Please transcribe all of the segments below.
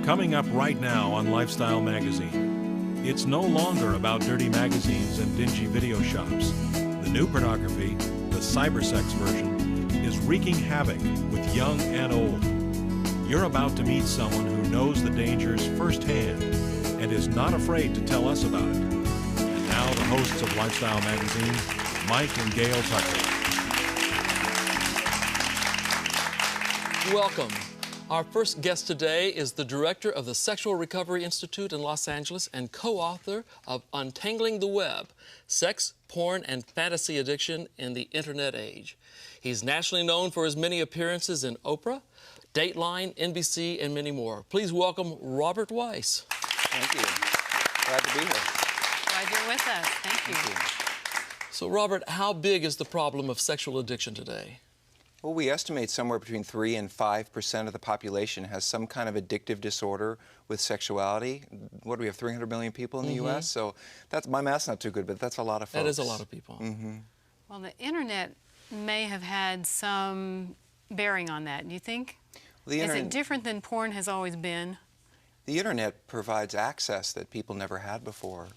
Coming up right now on Lifestyle Magazine. It's no longer about dirty magazines and dingy video shops. The new pornography, the cybersex version, is wreaking havoc with young and old. You're about to meet someone who knows the dangers firsthand and is not afraid to tell us about it. And now the hosts of Lifestyle Magazine, Mike and Gail Tucker. Welcome. Our first guest today is the director of the Sexual Recovery Institute in Los Angeles and co-author of Untangling the Web, Sex, Porn, and Fantasy Addiction in the Internet Age. He's nationally known for his many appearances in Oprah, Dateline, NBC, and many more. Please welcome Robert Weiss. Thank you. Glad to be here. Glad you're with us. Thank you. So, Robert, how big is the problem of sexual addiction today? Well, we estimate somewhere between 3 and 5% of the population has some kind of addictive disorder with sexuality. What do we have, 300 million people in the U.S.? So that's, my math's not too good, but that's a lot of folks. That is a lot of people. Well, the internet may have had some bearing on that, do you think? Well, is it different than porn has always been? The internet provides access that people never had before.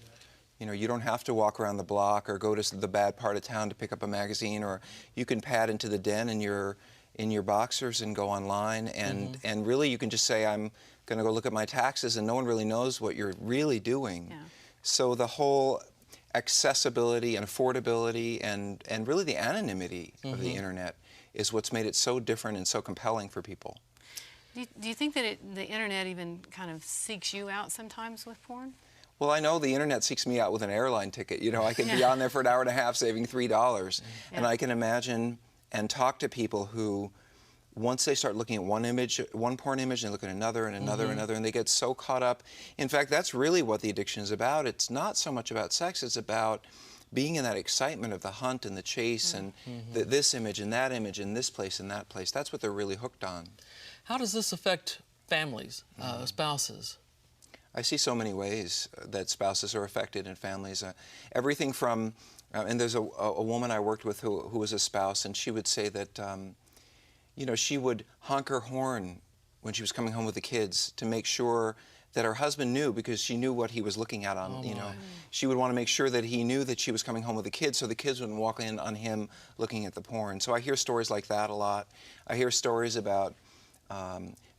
You know, you don't have to walk around the block or go to the bad part of town to pick up a magazine, or you can pad into the den in your boxers and go online, and really you can just say, I'm going to go look at my taxes, and no one really knows what you're really doing. Yeah. So the whole accessibility and affordability and really the anonymity of the internet is what's made it so different and so compelling for people. Do you think that the internet even kind of seeks you out sometimes with porn? Well, I know the internet seeks me out with an airline ticket. You know, I can be on there for an hour and a half saving $3. And I can imagine and talk to people who, once they start looking at one porn image, and look at another and another and another, and they get so caught up. In fact, that's really what the addiction is about. It's not so much about sex, it's about being in that excitement of the hunt and the chase and this image and that image and this place and that place. That's what they're really hooked on. How does this affect families, spouses? I see so many ways that spouses are affected and families. Everything from, and there's a woman I worked with who was a spouse, and she would say that, you know, she would honk her horn when she was coming home with the kids to make sure that her husband knew, because she knew what he was looking at on, you know. She would want to make sure that he knew that she was coming home with the kids, so the kids wouldn't walk in on him looking at the porn. So I hear stories like that a lot. I hear stories about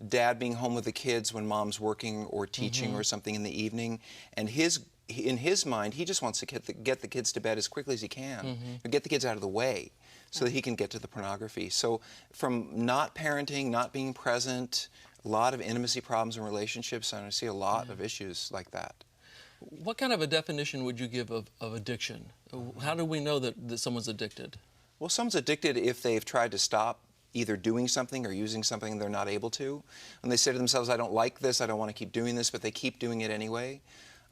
dad being home with the kids when mom's working or teaching or something in the evening, and in his mind, he just wants to get the kids to bed as quickly as he can, get the kids out of the way so that he can get to the pornography. So from not parenting, not being present, a lot of intimacy problems in relationships, and I see a lot of issues like that. What kind of a definition would you give of addiction? How do we know that someone's addicted? Well, someone's addicted if they've tried to stop either doing something or using something they're not able to. And they say to themselves, I don't like this, I don't want to keep doing this, but they keep doing it anyway.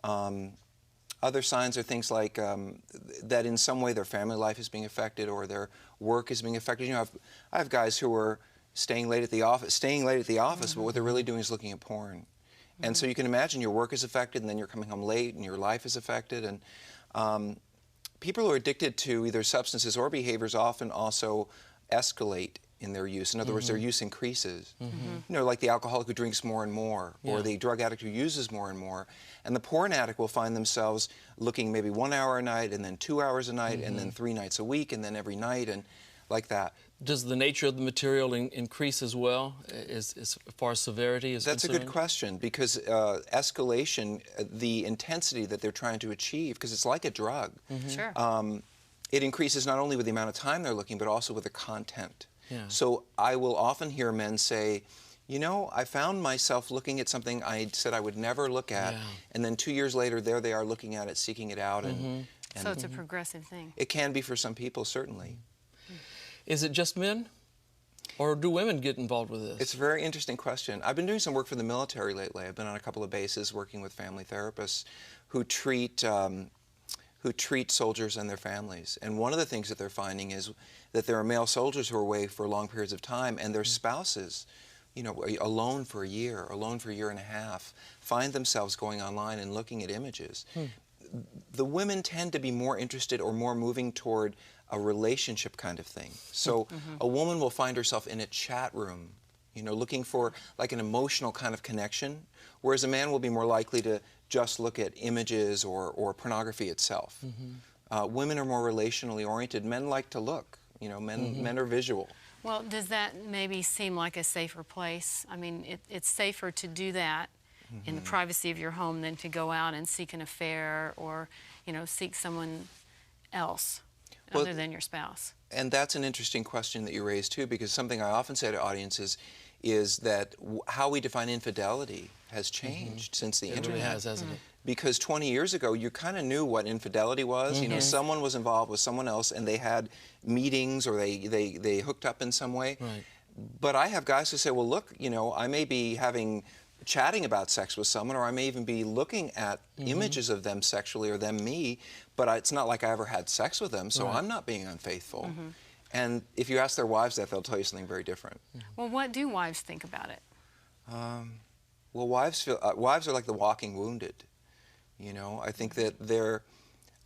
Other signs are things like that in some way their family life is being affected or their work is being affected. You know, I have guys who are staying late at the office, but what they're really doing is looking at porn. And so you can imagine your work is affected, and then you're coming home late, and your life is affected. And people who are addicted to either substances or behaviors often also escalate in their use. In other words, their use increases. You know, like the alcoholic who drinks more and more, or the drug addict who uses more and more. And the porn addict will find themselves looking maybe 1 hour a night, and then 2 hours a night, and then 3 nights a week, and then every night, and like that. Does the nature of the material increase as well, as far as severity is concerned? That's a good question, because escalation, the intensity that they're trying to achieve, because it's like a drug. Sure. It increases not only with the amount of time they're looking, but also with the content. Yeah. So I will often hear men say, you know, I found myself looking at something I said I would never look at, and then 2 years later, there they are looking at it, seeking it out. And So it's a progressive thing. It can be for some people, certainly. Is it just men, or do women get involved with this? It's a very interesting question. I've been doing some work for the military lately. I've been on a couple of bases working with family therapists who treat soldiers and their families. And one of the things that they're finding is that there are male soldiers who are away for long periods of time, and their spouses, you know, alone for a year, alone for a year and a half, find themselves going online and looking at images. The women tend to be more interested or more moving toward a relationship kind of thing. So a woman will find herself in a chat room, you know, looking for like an emotional kind of connection, whereas a man will be more likely to just look at images or pornography itself. Women are more relationally oriented. Men like to look, you know, men are visual. Well, does that maybe seem like a safer place? I mean, it's safer to do that in the privacy of your home than to go out and seek an affair or, you know, seek someone else other than your spouse. And that's an interesting question that you raised too, because something I often say to audiences is that how we define infidelity has changed since the internet. It really has, hasn't it? Because 20 years ago, you kind of knew what infidelity was. You know, someone was involved with someone else, and they had meetings or they hooked up in some way. Right. But I have guys who say, well, look, you know, I may be chatting about sex with someone, or I may even be looking at images of them sexually or them me, but it's not like I ever had sex with them, so I'm not being unfaithful. And if you ask their wives that, they'll tell you something very different. Well, what do wives think about it? Well, wives are like the walking wounded. You know, I think that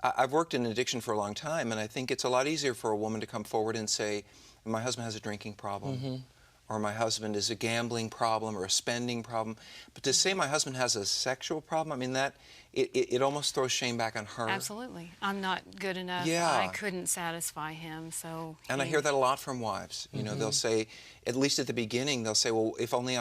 I've worked in addiction for a long time, and I think it's a lot easier for a woman to come forward and say, my husband has a drinking problem, or my husband is a gambling problem or a spending problem. But to say my husband has a sexual problem, I mean, that it almost throws shame back on her. Absolutely. I'm not good enough. Yeah. I couldn't satisfy him, so... And I hear that a lot from wives. You know, they'll say, at least at the beginning, they'll say, well, if only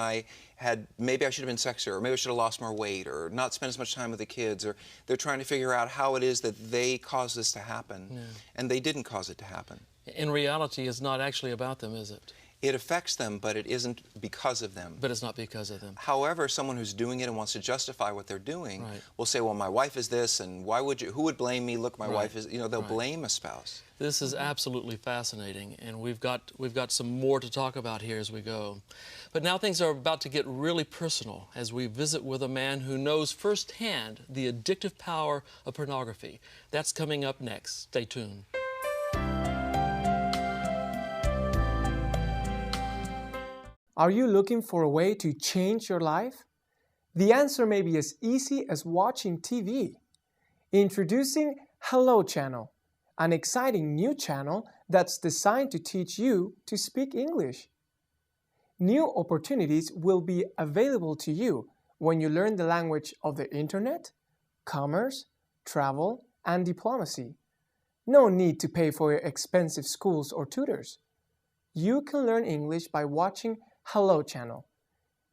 maybe I should have been sexier, or maybe I should have lost more weight, or not spent as much time with the kids, or they're trying to figure out how it is that they caused this to happen, and they didn't cause it to happen. In reality, it's not actually about them, is it? It affects them, but it isn't because of them. But it's not because of them. However, someone who's doing it and wants to justify what they're doing will say, well, my wife is this, and who would blame me? Look, my wife is, you know, they'll blame a spouse. This is absolutely fascinating, and we've got some more to talk about here as we go. But now things are about to get really personal as we visit with a man who knows firsthand the addictive power of pornography. That's coming up next. Stay tuned. Are you looking for a way to change your life? The answer may be as easy as watching TV. Introducing Hello Channel, an exciting new channel that's designed to teach you to speak English. New opportunities will be available to you when you learn the language of the internet, commerce, travel, and diplomacy. No need to pay for your expensive schools or tutors. You can learn English by watching Hello Channel.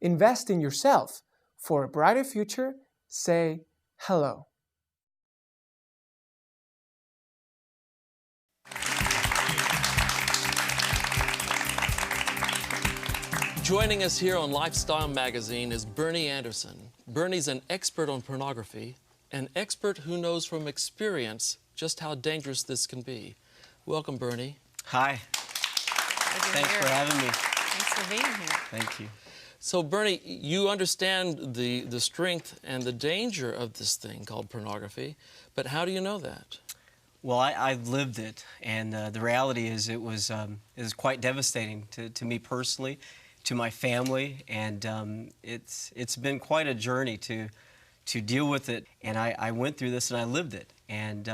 Invest in yourself. For a brighter future, say hello. Joining us here on Lifestyle Magazine is Bernie Anderson. Bernie's an expert on pornography, an expert who knows from experience just how dangerous this can be. Welcome, Bernie. Hi. Thanks for having me. Thanks for being here. Thank you. So, Bernie, you understand the strength and the danger of this thing called pornography, but how do you know that? Well, I've lived it, and the reality is it was quite devastating to me personally, to my family, and it's been quite a journey to deal with it. And I went through this and I lived it, and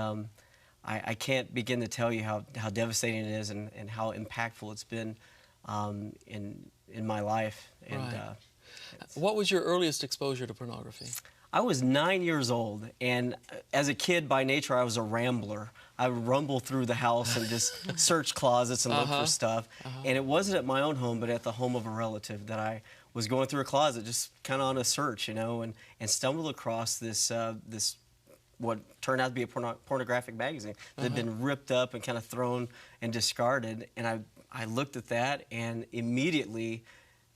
I can't begin to tell you how devastating it is and how impactful it's been in my life. And Right. What was your earliest exposure to pornography? I was 9 years old, and as a kid by nature I was a rambler. I would rumble through the house and just search closets and look for stuff. And it wasn't at my own home, but at the home of a relative that I was going through a closet, just kind of on a search, you know, and stumbled across this what turned out to be a pornographic magazine that had been ripped up and kind of thrown and discarded. And I looked at that, and immediately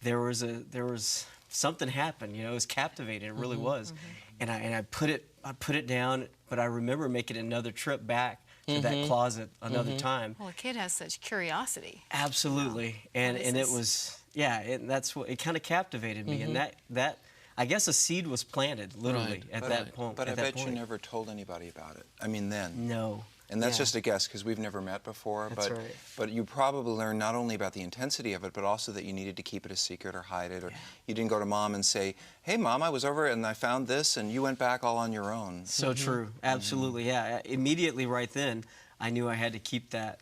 there was something happened. You know, it was captivating. It really was. And I put it down. But I remember making another trip back to that closet another time. Well, a kid has such curiosity. Absolutely. Wow. And it was, yeah. That's what it kind of captivated me. And that I guess a seed was planted literally at that point. But I bet you never told anybody about it. I mean, then. No. And that's just a guess because we've never met before. That's right. But you probably learned not only about the intensity of it, but also that you needed to keep it a secret or hide it. Or you didn't go to Mom and say, hey, Mom, I was over and I found this, and you went back all on your own. So true. Absolutely, yeah. Immediately right then, I knew I had to keep that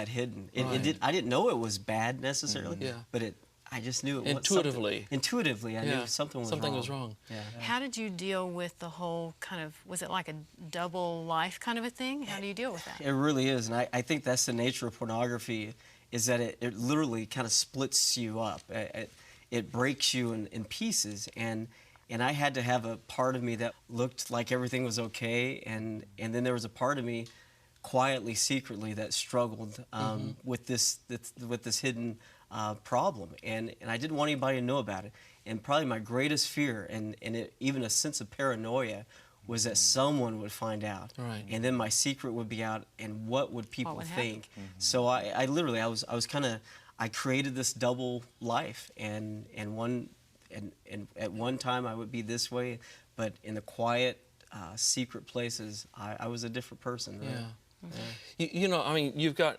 hidden. I didn't know it was bad necessarily, but I just knew it intuitively. Intuitively, I knew something was wrong. Yeah. How did you deal with the whole kind of, was it like a double life kind of a thing? How do you deal with that? It really is, and I think that's the nature of pornography, is that it literally kind of splits you up. It breaks you in pieces, and I had to have a part of me that looked like everything was okay, and then there was a part of me quietly, secretly, that struggled with this hidden problem, and I didn't want anybody to know about it. And probably my greatest fear, and even a sense of paranoia, was that someone would find out, right. and then my secret would be out, and what would people think? So I was kind of, I created this double life, and at one time I would be this way, but in the quiet, secret places, I was a different person. Right? Yeah. You know, I mean, you've got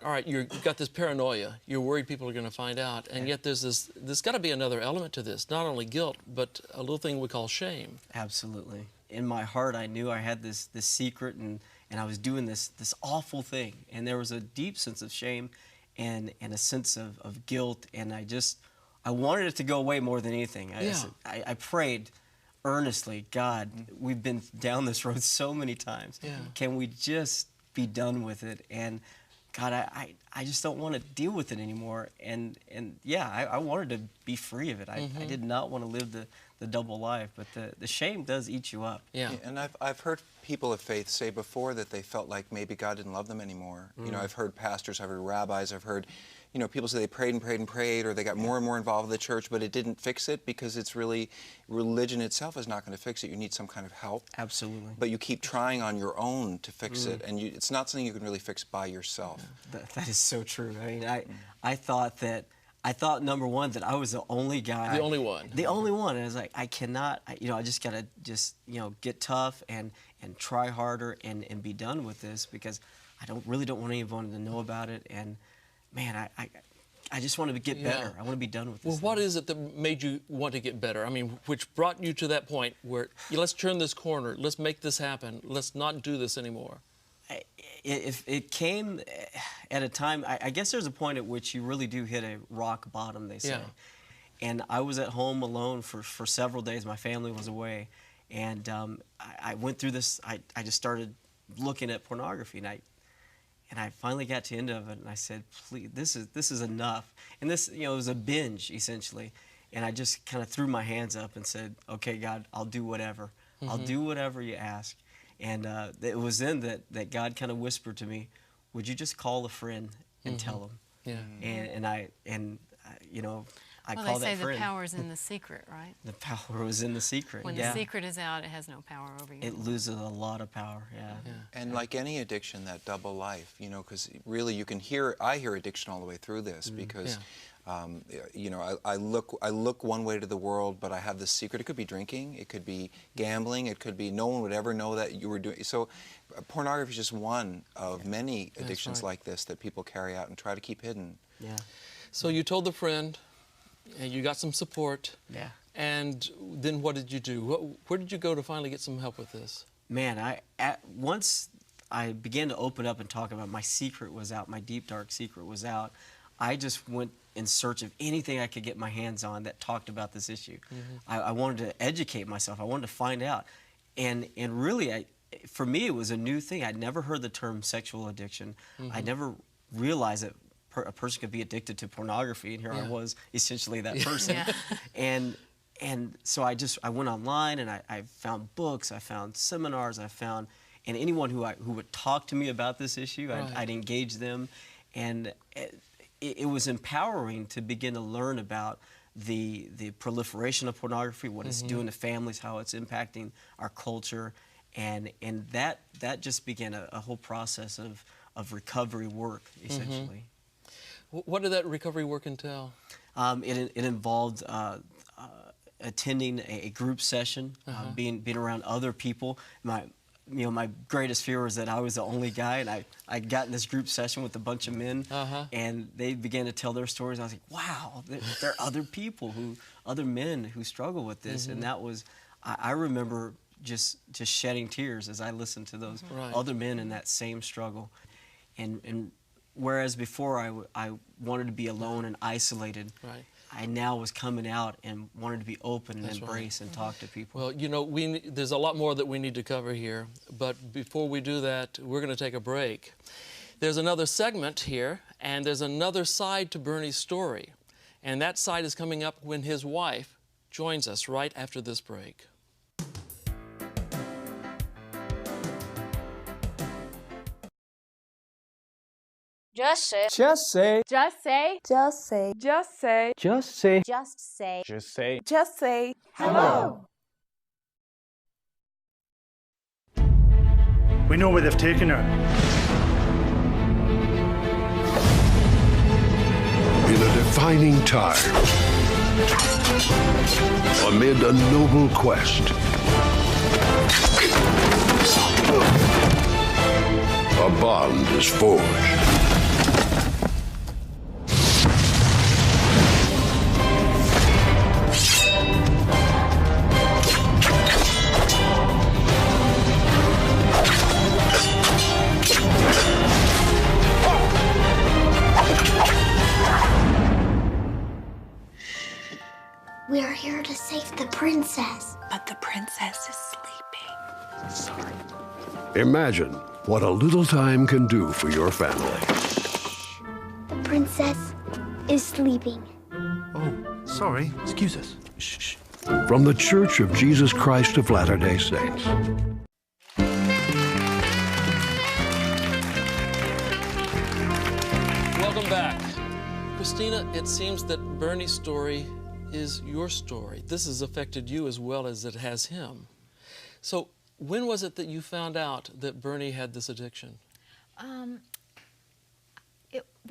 this paranoia. You're worried people are going to find out, and yet there's got to be another element to this. Not only guilt, but a little thing we call shame. Absolutely. In my heart, I knew I had this secret, and I was doing this awful thing, and there was a deep sense of shame, and a sense of guilt, and I wanted it to go away more than anything. I prayed earnestly, God, we've been down this road so many times. Yeah. Can we just be done with it? And God, I just don't want to deal with it anymore. And yeah, I wanted to be free of it. I did not want to live the double life, but the shame does eat you up. Yeah. And I've heard people of faith say before that they felt like maybe God didn't love them anymore. You know, I've heard pastors, I've heard rabbis, I've heard, you know, people say they prayed and prayed and prayed, or they got more and more involved with the church, but it didn't fix it, because it's really, religion itself is not going to fix it. You need some kind of help. Absolutely. But you keep trying on your own to fix it, and it's not something you can really fix by yourself. That is so true. I mean, I thought number one that I was the only guy. The only one. The only one. And I was like, I cannot. I just gotta get tough and try harder and be done with this, because I really don't want anyone to know about it. And man, I just want to get better. I want to be done with this. Well, what is it that made you want to get better? I mean, which brought you to that point where let's turn this corner, let's make this happen, let's not do this anymore? If it came at a time, I guess there's a point at which you really do hit a rock bottom, they say. Yeah. And I was at home alone for several days. My family was away. And I went through this. I just started looking at pornography, and I finally got to the end of it, and I said, please, this is enough. And this, it was a binge, essentially. And I just kind of threw my hands up and said, okay, God, I'll do whatever. I'll do whatever you ask. And it was then that God kind of whispered to me, would you just call a friend and tell him? Yeah. And I Well, called they say that friend. the power's in the secret, right? The power was in the secret. When the secret is out, it has no power over you. It loses a lot of power. Yeah. And like any addiction, that double life, because really I hear addiction all the way through this, because I look one way to the world, but I have this secret. It could be drinking, it could be gambling, it could be no one would ever know that you were doing. So pornography is just one of many addictions like this that people carry out and try to keep hidden. Yeah. So you told the friend, and you got some support. Yeah. And then what did you do? Where did you go to finally get some help with this? Man, once I began to open up and talk about my secret was out, my deep, dark secret was out, I just went in search of anything I could get my hands on that talked about this issue. I wanted to educate myself. I wanted to find out. And really, for me, it was a new thing. I'd never heard the term sexual addiction. I never realized that a person could be addicted to pornography, and here I was, essentially that person. And so I went online, and I found books, I found seminars, and anyone who would talk to me about this issue, I'd engage them, and it was empowering to begin to learn about the proliferation of pornography, what it's doing to families, how it's impacting our culture, and that just began a whole process of recovery work, essentially. What did that recovery work entail? It involved attending a group session, being around other people. My greatest fear was that I was the only guy, and I got in this group session with a bunch of men, and they began to tell their stories. I was like, wow, there are other people, other men who struggle with this, and that was, I remember just shedding tears as I listened to those other men in that same struggle, and whereas before I wanted to be alone and isolated, I now was coming out and wanted to be open and embrace and talk to people. Well, you know, there's a lot more that we need to cover here, but before we do that, we're going to take a break. There's another segment here, and there's another side to Bernie's story, and that side is coming up when his wife joins us right after this break. Just say. Just say. Just say. Just say. Just say. Just say. Just say. Just say. Just say. Hello. We know where they've taken her. In a defining time, amid a noble quest, a bond is forged. We are here to save the princess. But the princess is sleeping. Imagine what a little time can do for your family. The princess is sleeping. Oh, sorry. Excuse us. Shh. From the Church of Jesus Christ of Latter-day Saints. Welcome back. Christina, it seems that Bernie's story is your story. This has affected you as well as it has him. So when was it that you found out that Bernie had this addiction? Well,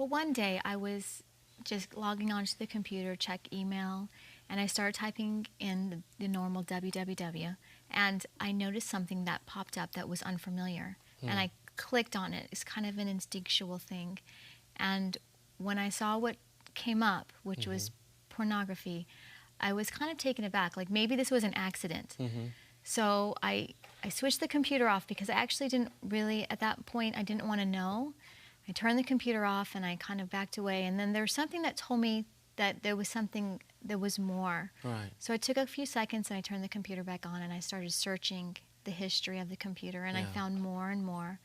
one day I was just logging onto the computer, check email, and I started typing in the normal www, and I noticed something that popped up that was unfamiliar, and I clicked on it. It's kind of an instinctual thing, and when I saw what came up, which was pornography, I was kind of taken aback, like maybe this was an accident. So I switched the computer off because I actually didn't really, at that point, I didn't want to know. I turned the computer off and I kind of backed away, and then there was something that told me that there was something, there was more. Right. So I took a few seconds and I turned the computer back on and I started searching the history of the computer, and I found more and more.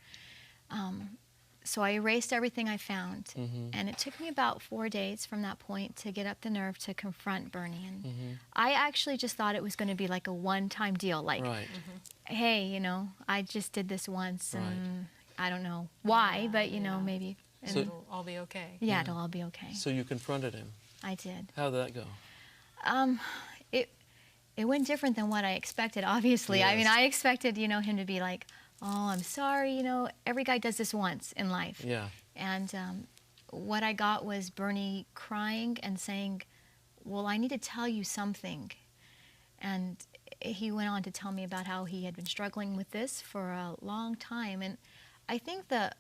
So I erased everything I found, and it took me about 4 days from that point to get up the nerve to confront Bernie. And I actually just thought it was going to be like a one-time deal, like, hey, you know, I just did this once, and I don't know why, but, you know, maybe. And so it'll all be okay. Yeah, it'll all be okay. So you confronted him. I did. How did that go? It went different than what I expected, obviously. Yes. I mean, I expected, you know, him to be like, oh, I'm sorry, you know, every guy does this once in life. Yeah. And what I got was Bernie crying and saying, well, I need to tell you something. And he went on to tell me about how he had been struggling with this for a long time. And I think the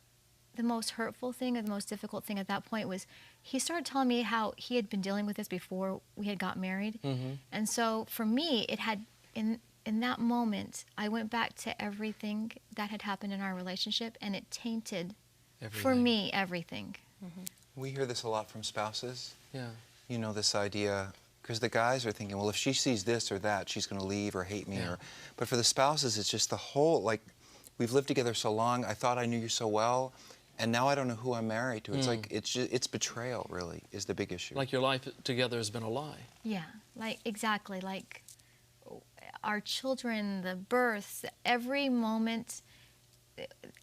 most hurtful thing or the most difficult thing at that point was he started telling me how he had been dealing with this before we had got married. And so for me, it had, in that moment, I went back to everything that had happened in our relationship, and it tainted, for me, everything. We hear this a lot from spouses. Yeah. You know, this idea, because the guys are thinking, well, if she sees this or that, she's going to leave or hate me. Or, but for the spouses, it's just the whole, like, we've lived together so long, I thought I knew you so well, and now I don't know who I'm married to. It's like, it's betrayal, really, is the big issue. Like your life together has been a lie. Yeah, like, exactly, like our children, the births, every moment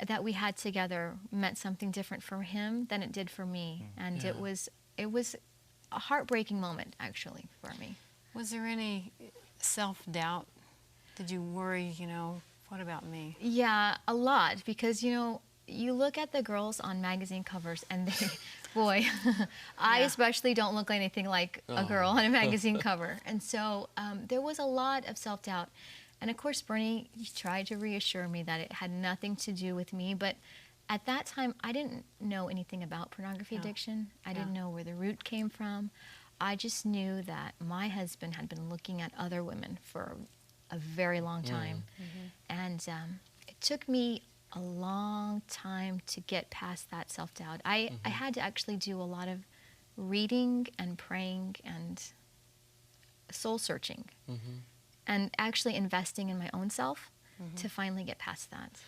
that we had together meant something different for him than it did for me. And it was a heartbreaking moment, actually, for me. Was there any self-doubt? Did you worry, you know, what about me? Yeah, a lot, because, you know, you look at the girls on magazine covers and they, boy, I especially don't look anything like a girl on a magazine cover. And so there was a lot of self-doubt. And of course, Bernie tried to reassure me that it had nothing to do with me. But at that time, I didn't know anything about pornography addiction. I didn't know where the root came from. I just knew that my husband had been looking at other women for a very long time. And it took me a long time to get past that self-doubt. I had to actually do a lot of reading and praying and soul searching, and actually investing in my own self to finally get past that.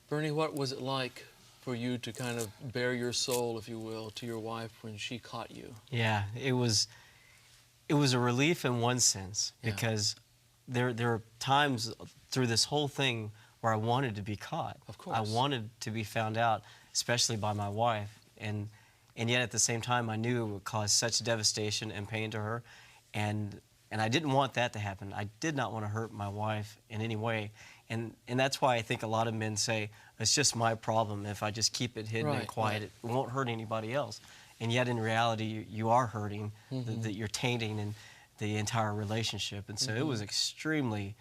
Bernie, what was it like for you to kind of bare your soul, if you will, to your wife when she caught you? Yeah, it was a relief in one sense, because there are times through this whole thing where I wanted to be caught. Of course. I wanted to be found out, especially by my wife, and yet at the same time I knew it would cause such devastation and pain to her, and I didn't want that to happen. I did not want to hurt my wife in any way, and that's why I think a lot of men say, it's just my problem. If I just keep it hidden and quiet, it won't hurt anybody else. And yet in reality, you are hurting, that you're tainting in the entire relationship. And so it was extremely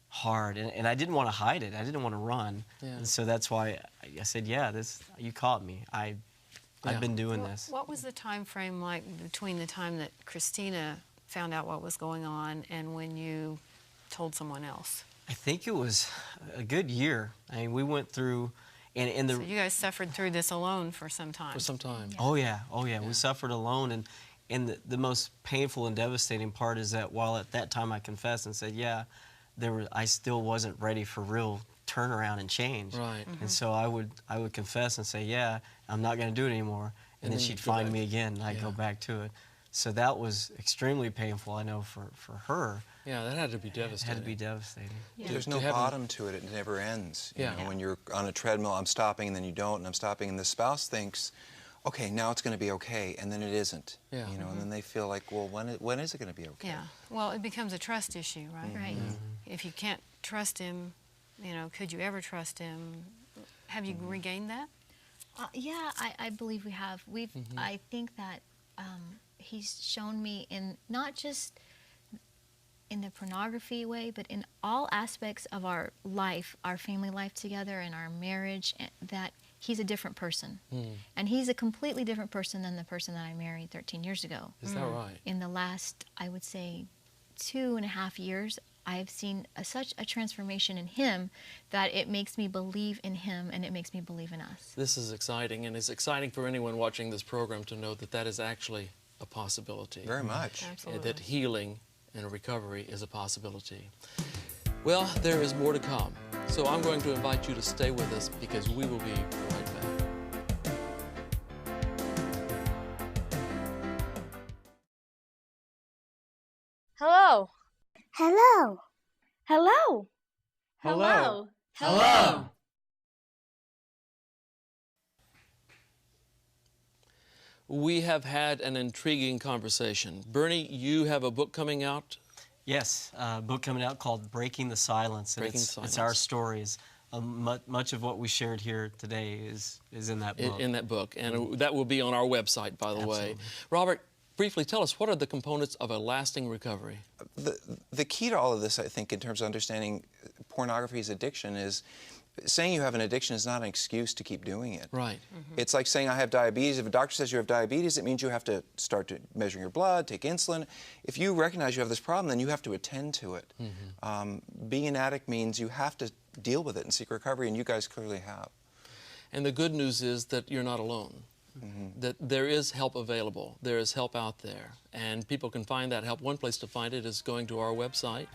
hard, and I didn't want to hide it. I didn't want to run. And so that's why I said, yeah, you caught me. I've been doing this. What was the time frame like between the time that Christina found out what was going on and when you told someone else? I think it was a good year. I mean, we went through, so you guys suffered through this alone for some time. For some time. Oh yeah. We suffered alone, and the most painful and devastating part is that while at that time I confessed and said, yeah, I still wasn't ready for real turnaround and change. Right. And so I would confess and say, yeah, I'm not going to do it anymore, and then she'd find me again, and I'd go back to it. So that was extremely painful, I know, for her. Yeah, that had to be devastating. It had to be devastating. Yeah. There's no bottom to it. It never ends. You know, when you're on a treadmill, I'm stopping, and then you don't, and I'm stopping, and the spouse thinks, okay, now it's going to be okay, and then it isn't. You know, and then they feel like, well, when is it going to be okay? Yeah. Well, it becomes a trust issue, right? Right. If you can't trust him, you know, could you ever trust him? Have you regained that? Yeah, I believe we have. I think that he's shown me in not just in the pornography way, but in all aspects of our life, our family life together and our marriage, that he's a different person. And he's a completely different person than the person that I married 13 years ago. Is that right? In the last, I would say, 2.5 years, I've seen such a transformation in him that it makes me believe in him and it makes me believe in us. This is exciting, and it's exciting for anyone watching this program to know that that is actually a possibility. Very much. Absolutely. That healing and recovery is a possibility. Well, there is more to come. So I'm going to invite you to stay with us because we will be right back. Hello. Hello. Hello. Hello. Hello. We have had an intriguing conversation. Bernie, you have a book coming out? Yes, a book coming out called Breaking the Silence. And it's our stories. Much of what we shared here today is in that book. In that book, and that will be on our website, by the way. Robert, briefly tell us, what are the components of a lasting recovery? The key to all of this, I think, in terms of understanding pornography's addiction is saying you have an addiction is not an excuse to keep doing it. Right. It's like saying I have diabetes. If a doctor says you have diabetes, it means you have to start to measure your blood, take insulin. If you recognize you have this problem, then you have to attend to it. Being an addict means you have to deal with it and seek recovery, and you guys clearly have. And the good news is that you're not alone. That there is help available. There is help out there, and people can find that help. One place to find it is going to our website,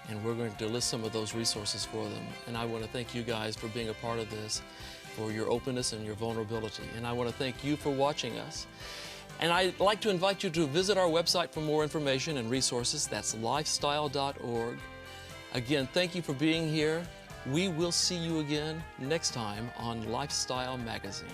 and we're going to list some of those resources for them. And I want to thank you guys for being a part of this, for your openness and your vulnerability. And I want to thank you for watching us. And I'd like to invite you to visit our website for more information and resources. That's lifestyle.org. Again, thank you for being here. We will see you again next time on Lifestyle Magazine.